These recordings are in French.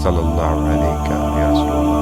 sallallahu alayka ya Rasulullah.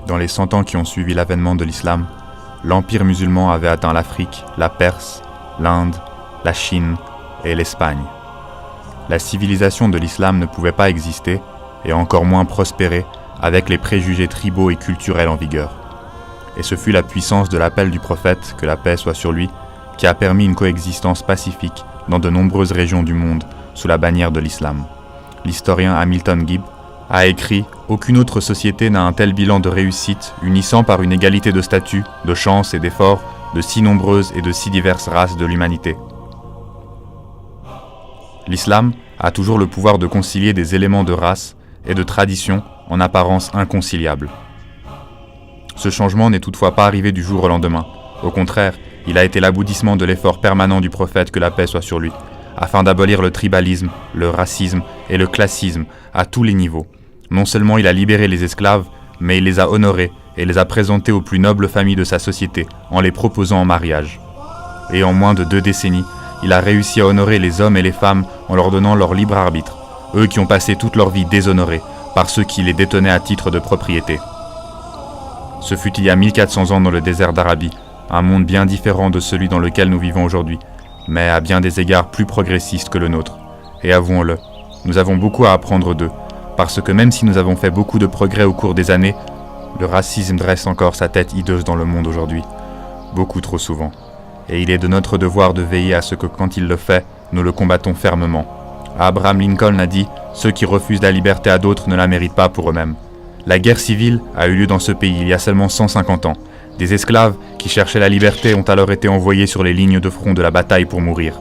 Dans les 100 ans qui ont suivi l'avènement de l'islam, l'empire musulman avait atteint l'Afrique, la Perse, l'Inde, la Chine et l'Espagne. La civilisation de l'islam ne pouvait pas exister, et encore moins prospérer, avec les préjugés tribaux et culturels en vigueur. Et ce fut la puissance de l'appel du prophète, que la paix soit sur lui, qui a permis une coexistence pacifique dans de nombreuses régions du monde sous la bannière de l'islam. L'historien Hamilton Gibb a écrit « Aucune autre société n'a un tel bilan de réussite, unissant par une égalité de statut, de chance et d'efforts, de si nombreuses et de si diverses races de l'humanité. » L'islam a toujours le pouvoir de concilier des éléments de race et de tradition en apparence inconciliables. Ce changement n'est toutefois pas arrivé du jour au lendemain. Au contraire, il a été l'aboutissement de l'effort permanent du prophète, que la paix soit sur lui, afin d'abolir le tribalisme, le racisme et le classisme à tous les niveaux. Non seulement il a libéré les esclaves, mais il les a honorés et les a présentés aux plus nobles familles de sa société en les proposant en mariage. Et en moins de 2 décennies, il a réussi à honorer les hommes et les femmes en leur donnant leur libre arbitre, eux qui ont passé toute leur vie déshonorés par ceux qui les détenaient à titre de propriété. Ce fut il y a 1400 ans dans le désert d'Arabie, un monde bien différent de celui dans lequel nous vivons aujourd'hui, mais à bien des égards plus progressiste que le nôtre. Et avouons-le, nous avons beaucoup à apprendre d'eux, parce que même si nous avons fait beaucoup de progrès au cours des années, le racisme dresse encore sa tête hideuse dans le monde aujourd'hui, beaucoup trop souvent. Et il est de notre devoir de veiller à ce que quand il le fait, nous le combattons fermement. Abraham Lincoln a dit « Ceux qui refusent la liberté à d'autres ne la méritent pas pour eux-mêmes ». La guerre civile a eu lieu dans ce pays il y a seulement 150 ans. Des esclaves qui cherchaient la liberté ont alors été envoyés sur les lignes de front de la bataille pour mourir.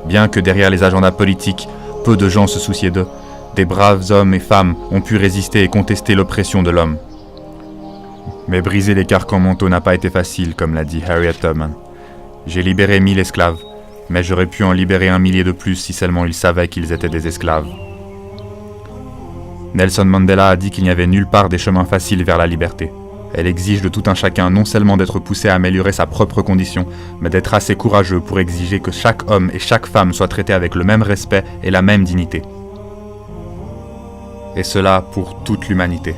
Bien que derrière les agendas politiques, peu de gens se souciaient d'eux, des braves hommes et femmes ont pu résister et contester l'oppression de l'homme. Mais briser les carcans mentaux n'a pas été facile, comme l'a dit Harriet Tubman. J'ai libéré 1000 esclaves, mais j'aurais pu en libérer 1 millier de plus si seulement ils savaient qu'ils étaient des esclaves. Nelson Mandela a dit qu'il n'y avait nulle part des chemins faciles vers la liberté. Elle exige de tout un chacun non seulement d'être poussé à améliorer sa propre condition, mais d'être assez courageux pour exiger que chaque homme et chaque femme soient traités avec le même respect et la même dignité. Et cela pour toute l'humanité.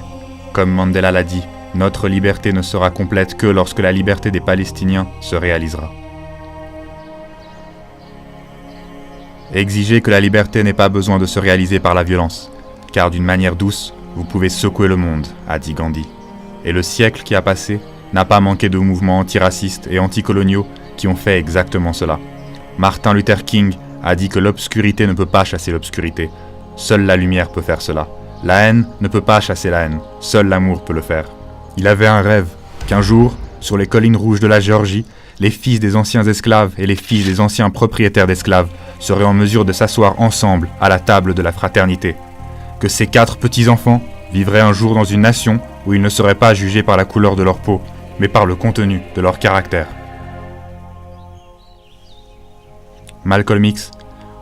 Comme Mandela l'a dit, notre liberté ne sera complète que lorsque la liberté des Palestiniens se réalisera. Exigez que la liberté n'ait pas besoin de se réaliser par la violence, car d'une manière douce, vous pouvez secouer le monde, a dit Gandhi. Et le siècle qui a passé n'a pas manqué de mouvements antiracistes et anticoloniaux qui ont fait exactement cela. Martin Luther King a dit que l'obscurité ne peut pas chasser l'obscurité, seule la lumière peut faire cela. La haine ne peut pas chasser la haine, seul l'amour peut le faire. Il avait un rêve, qu'un jour, sur les collines rouges de la Géorgie, les fils des anciens esclaves et les fils des anciens propriétaires d'esclaves seraient en mesure de s'asseoir ensemble à la table de la fraternité. Que ces 4 petits-enfants vivraient un jour dans une nation où ils ne seraient pas jugés par la couleur de leur peau, mais par le contenu de leur caractère. Malcolm X,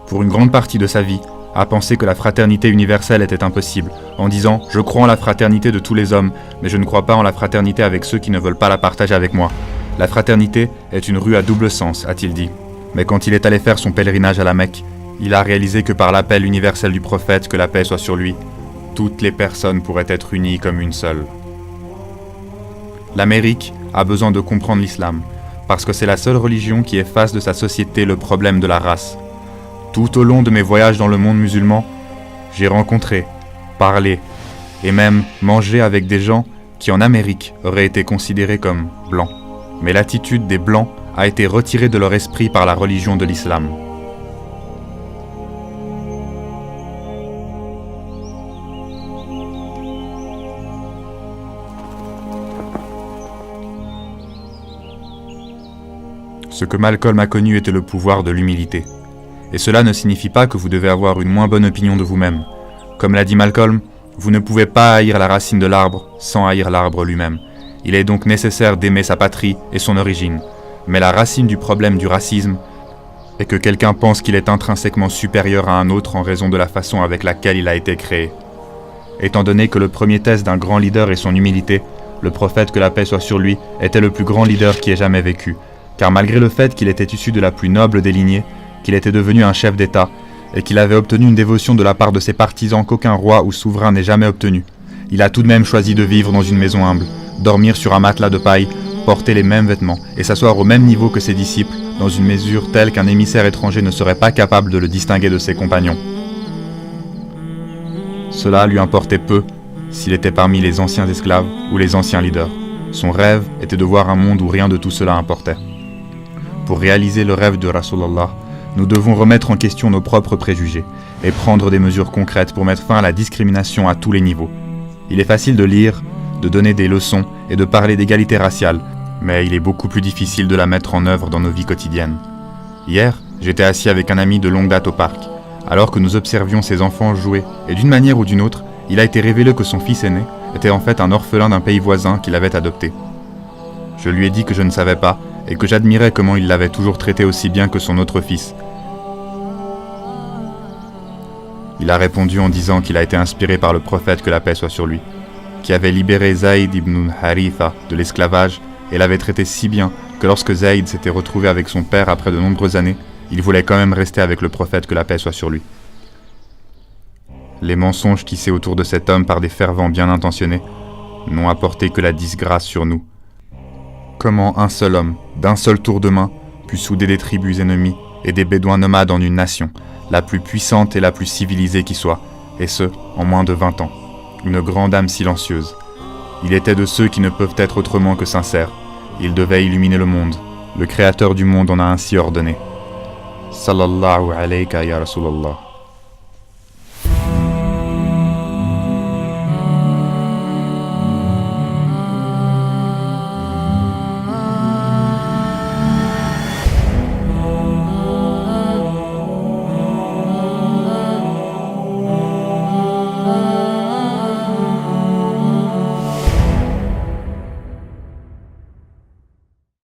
pour une grande partie de sa vie, a pensé que la fraternité universelle était impossible, en disant « Je crois en la fraternité de tous les hommes, mais je ne crois pas en la fraternité avec ceux qui ne veulent pas la partager avec moi. La fraternité est une rue à double sens, a-t-il dit. Mais quand il est allé faire son pèlerinage à la Mecque, il a réalisé que par l'appel universel du prophète, que la paix soit sur lui, toutes les personnes pourraient être unies comme une seule. L'Amérique a besoin de comprendre l'islam, parce que c'est la seule religion qui efface de sa société le problème de la race. Tout au long de mes voyages dans le monde musulman, j'ai rencontré, parlé et même mangé avec des gens qui en Amérique auraient été considérés comme blancs. Mais l'attitude des blancs a été retirée de leur esprit par la religion de l'islam. Ce que Malcolm a connu était le pouvoir de l'humilité. Et cela ne signifie pas que vous devez avoir une moins bonne opinion de vous-même. Comme l'a dit Malcolm, vous ne pouvez pas haïr la racine de l'arbre sans haïr l'arbre lui-même. Il est donc nécessaire d'aimer sa patrie et son origine. Mais la racine du problème du racisme est que quelqu'un pense qu'il est intrinsèquement supérieur à un autre en raison de la façon avec laquelle il a été créé. Étant donné que le premier test d'un grand leader est son humilité, le prophète, que la paix soit sur lui, était le plus grand leader qui ait jamais vécu. Car malgré le fait qu'il était issu de la plus noble des lignées, qu'il était devenu un chef d'État, et qu'il avait obtenu une dévotion de la part de ses partisans qu'aucun roi ou souverain n'ait jamais obtenue, il a tout de même choisi de vivre dans une maison humble, dormir sur un matelas de paille, porter les mêmes vêtements et s'asseoir au même niveau que ses disciples, dans une mesure telle qu'un émissaire étranger ne serait pas capable de le distinguer de ses compagnons. Cela lui importait peu s'il était parmi les anciens esclaves ou les anciens leaders. Son rêve était de voir un monde où rien de tout cela importait. Pour réaliser le rêve de Rasulallah, nous devons remettre en question nos propres préjugés et prendre des mesures concrètes pour mettre fin à la discrimination à tous les niveaux. Il est facile de lire, de donner des leçons et de parler d'égalité raciale, mais il est beaucoup plus difficile de la mettre en œuvre dans nos vies quotidiennes. Hier, j'étais assis avec un ami de longue date au parc, alors que nous observions ses enfants jouer, et d'une manière ou d'une autre, il a été révélé que son fils aîné était en fait un orphelin d'un pays voisin qu'il avait adopté. Je lui ai dit que je ne savais pas, et que j'admirais comment il l'avait toujours traité aussi bien que son autre fils. Il a répondu en disant qu'il a été inspiré par le prophète, que la paix soit sur lui, qui avait libéré Zayd ibn Haritha de l'esclavage et l'avait traité si bien que lorsque Zayd s'était retrouvé avec son père après de nombreuses années, il voulait quand même rester avec le prophète, que la paix soit sur lui. Les mensonges tissés autour de cet homme par des fervents bien intentionnés n'ont apporté que la disgrâce sur nous. Comment un seul homme, d'un seul tour de main, put souder des tribus ennemies et des bédouins nomades en une nation, la plus puissante et la plus civilisée qui soit, et ce, en moins de 20 ans. Une grande âme silencieuse. Il était de ceux qui ne peuvent être autrement que sincères. Il devait illuminer le monde. Le Créateur du monde en a ainsi ordonné. Sallallahu alayka ya Rasulallah.